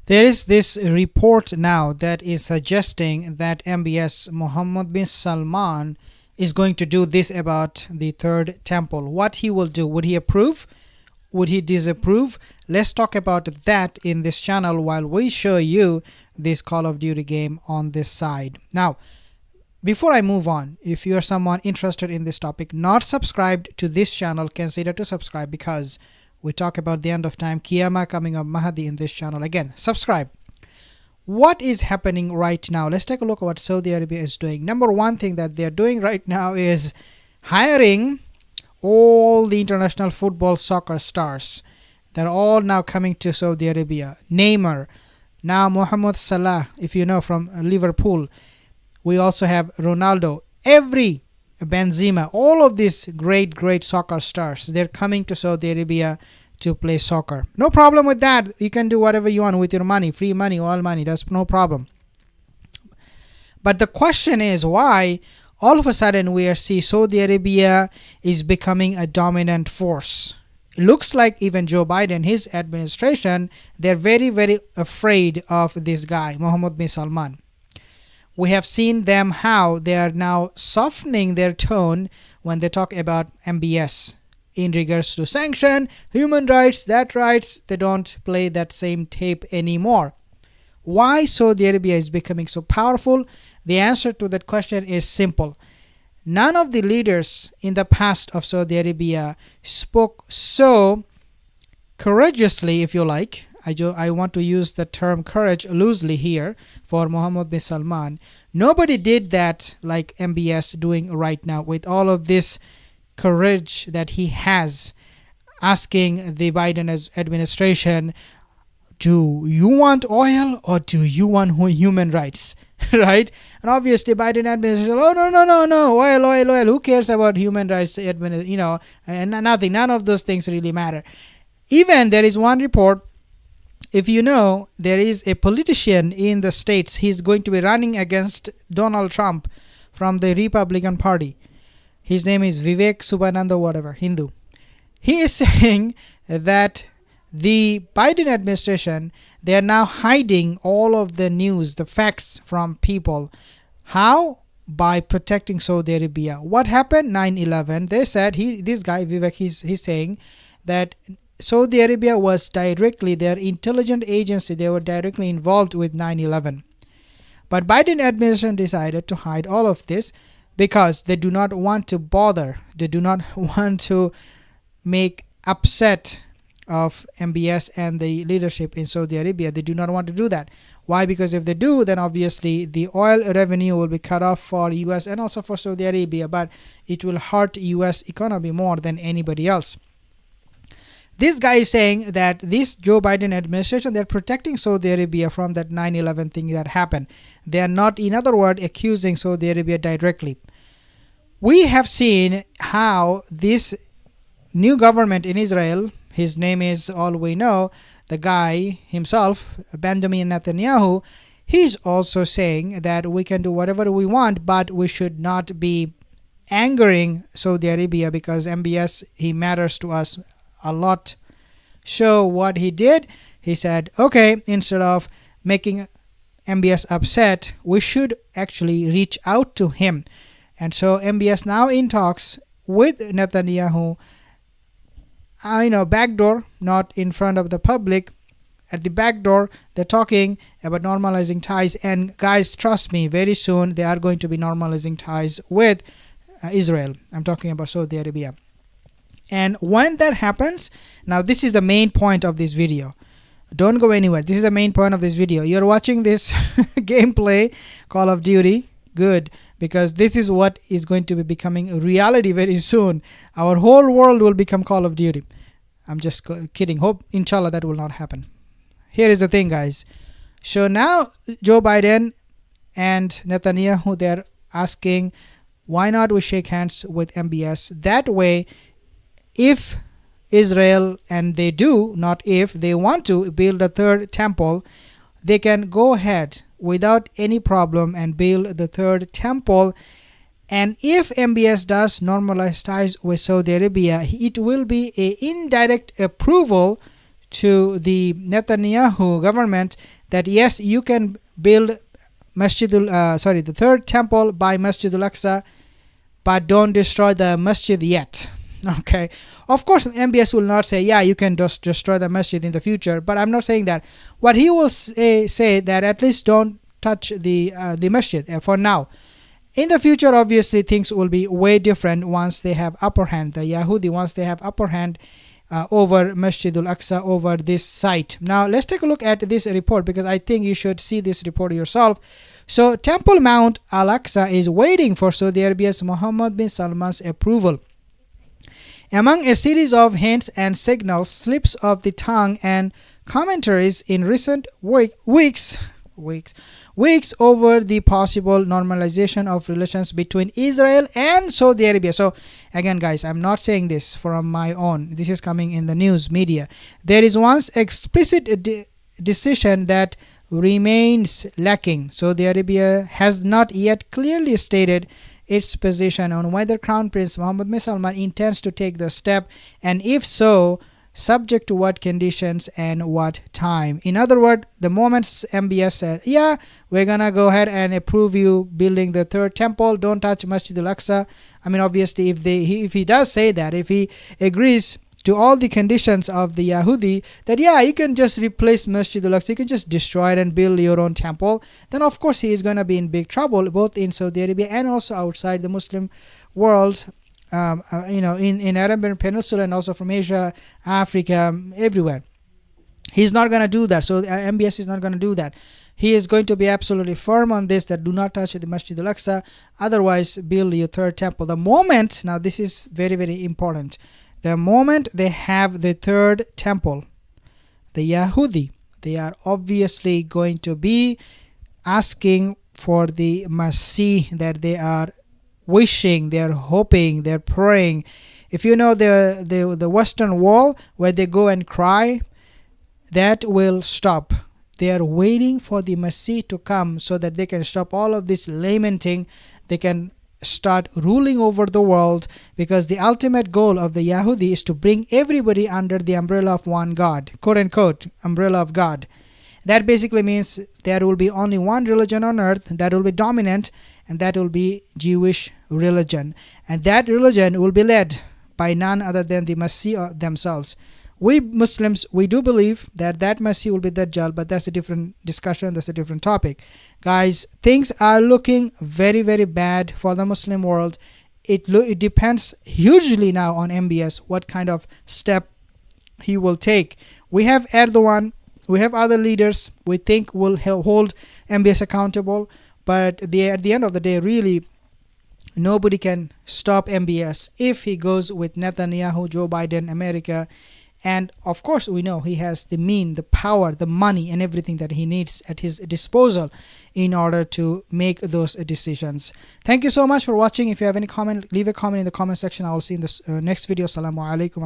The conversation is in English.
There is this report now that is suggesting that MBS Mohammed bin Salman is going to do this about the third temple. What he will do? Would he approve? Would he disapprove? Let's talk about that in this channel while we show you this Call of Duty game on this side. Now, before I move on, if you are someone interested in this topic, not subscribed to this channel, consider to subscribe, because we talk about the end of time, Qiyamah, coming of Mahdi in this channel. Again, subscribe. What is happening right now? Let's take a look at what Saudi Arabia is doing. Number one thing that they're doing right now is hiring all the international football soccer stars. They're all now coming to Saudi Arabia. Neymar, now Mohamed Salah, if you know, from Liverpool. We also have Ronaldo, Benzema, all of these great soccer stars. They're coming to Saudi Arabia to play soccer. No problem with that. You can do whatever you want with your money, free money, all money. That's no problem. But the question is, why all of a sudden we see Saudi Arabia is becoming a dominant force? It looks like even Joe Biden, his administration, they're very afraid of this guy, Mohammed bin Salman. We have seen them how they are now softening their tone when they talk about MBS in regards to sanction, human rights, that rights. They don't play that same tape anymore. Why Saudi Arabia is becoming so powerful? The answer to that question is simple. None of the leaders in the past of Saudi Arabia spoke so courageously, if you like. I want to use the term courage loosely here for Mohammed bin Salman. Nobody did that like MBS doing right now, with all of this courage that he has, asking the Biden administration, do you want oil or do you want human rights? Right? And obviously Biden administration, oh no, oil, who cares about human rights? And nothing, none of those things really matter. Even there is one report, if you know, there is a politician in the States. He's going to be running against Donald Trump from the Republican Party. His name is Vivek Subbananda, whatever, Hindu. He is saying that the Biden administration, they are now hiding all of the news, the facts from people. How? By protecting Saudi Arabia. What happened? 9/11. They said, this guy Vivek, he's saying that Saudi Arabia was directly, their intelligence agency, they were directly involved with 9/11. But Biden administration decided to hide all of this because they do not want to bother. They do not want to make upset of MBS and the leadership in Saudi Arabia. They do not want to do that. Why? Because if they do, then obviously the oil revenue will be cut off for US and also for Saudi Arabia, but it will hurt US economy more than anybody else. This guy is saying that this Joe Biden administration, they're protecting Saudi Arabia from that 9/11 thing that happened. They are not, in other words, accusing Saudi Arabia directly. We have seen how this new government in Israel, his name is all we know, the guy himself, Benjamin Netanyahu, he's also saying that we can do whatever we want, but we should not be angering Saudi Arabia because MBS, he matters to us a lot. So what he did, he said, okay, instead of making MBS upset, we should actually reach out to him. And so MBS now in talks with Netanyahu, backdoor, not in front of the public. At the back door, they're talking about normalizing ties. And guys, trust me, very soon they are going to be normalizing ties with Israel. I'm talking about Saudi Arabia. And when that happens, now this is the main point of this video. Don't go anywhere. This is the main point of this video. You're watching this gameplay, Call of Duty. Good. Because this is what is going to be becoming a reality very soon. Our whole world will become Call of Duty. I'm just kidding. Hope, inshallah, that will not happen. Here is the thing, guys. So now Joe Biden and Netanyahu, they're asking, why not we shake hands with MBS? That way, if Israel, and they do, not if, they want to build a third temple, they can go ahead without any problem and build the third temple. And if MBS does normalize ties with Saudi Arabia, it will be an indirect approval to the Netanyahu government that yes, you can build the third temple by Masjid al-Aqsa, but don't destroy the masjid yet. Okay, of course MBS will not say yeah, you can just destroy the masjid in the future, but I'm not saying that. What he will say that at least don't touch the masjid for now. In the future, obviously things will be way different once they have upper hand, the Yahudi, once they have upper hand over Masjid al-Aqsa, over this site. Now let's take a look at this report, because I think you should see this report yourself. So Temple Mount Al-Aqsa is waiting for Saudi Arabia's Mohammed bin Salman's approval. Among a series of hints and signals, slips of the tongue, and commentaries in recent weeks over the possible normalization of relations between Israel and Saudi Arabia. So again guys, I'm not saying this from my own, this is coming in the news media. There is once explicit decision that remains lacking. Saudi Arabia has not yet clearly stated its position on whether Crown Prince Mohammed bin Salman intends to take the step, and if so, subject to what conditions and what time. In other words, the moment MBS said, yeah, we're gonna go ahead and approve you building the third temple, don't touch Masjid al-Aqsa. I mean, obviously, if he does say that, if he agrees to all the conditions of the Yahudi, that yeah, you can just replace Masjid al-Aqsa, you can just destroy it and build your own temple, then of course he is going to be in big trouble, both in Saudi Arabia and also outside the Muslim world, in Arabian Peninsula, and also from Asia, Africa, everywhere. He's not going to do that. So MBS is not going to do that. He is going to be absolutely firm on this, that do not touch the Masjid al-Aqsa, otherwise build your third temple. The moment, now this is very, very important, the moment they have the third temple, the Yahudi, they are obviously going to be asking for the Masih that they are wishing, they're hoping, they're praying. If you know the Western Wall where they go and cry, that will stop. They are waiting for the Masih to come so that they can stop all of this lamenting. They can start ruling over the world, because the ultimate goal of the Yahudi is to bring everybody under the umbrella of one God, quote unquote, umbrella of God. That basically means there will be only one religion on earth that will be dominant, and that will be Jewish religion. And that religion will be led by none other than the Masih themselves. We Muslims, we do believe that Masih will be Dajjal, but that's a different discussion, that's a different topic. Guys, things are looking very, very bad for the Muslim world. It depends hugely now on MBS, what kind of step he will take. We have Erdogan, we have other leaders we think will hold MBS accountable, but at the end of the day, really, nobody can stop MBS if he goes with Netanyahu, Joe Biden, America. And of course, we know he has the power, the money, and everything that he needs at his disposal in order to make those decisions. Thank you so much for watching. If you have any comment, leave a comment in the comment section. I will see you in the next video. Assalamu alaikum.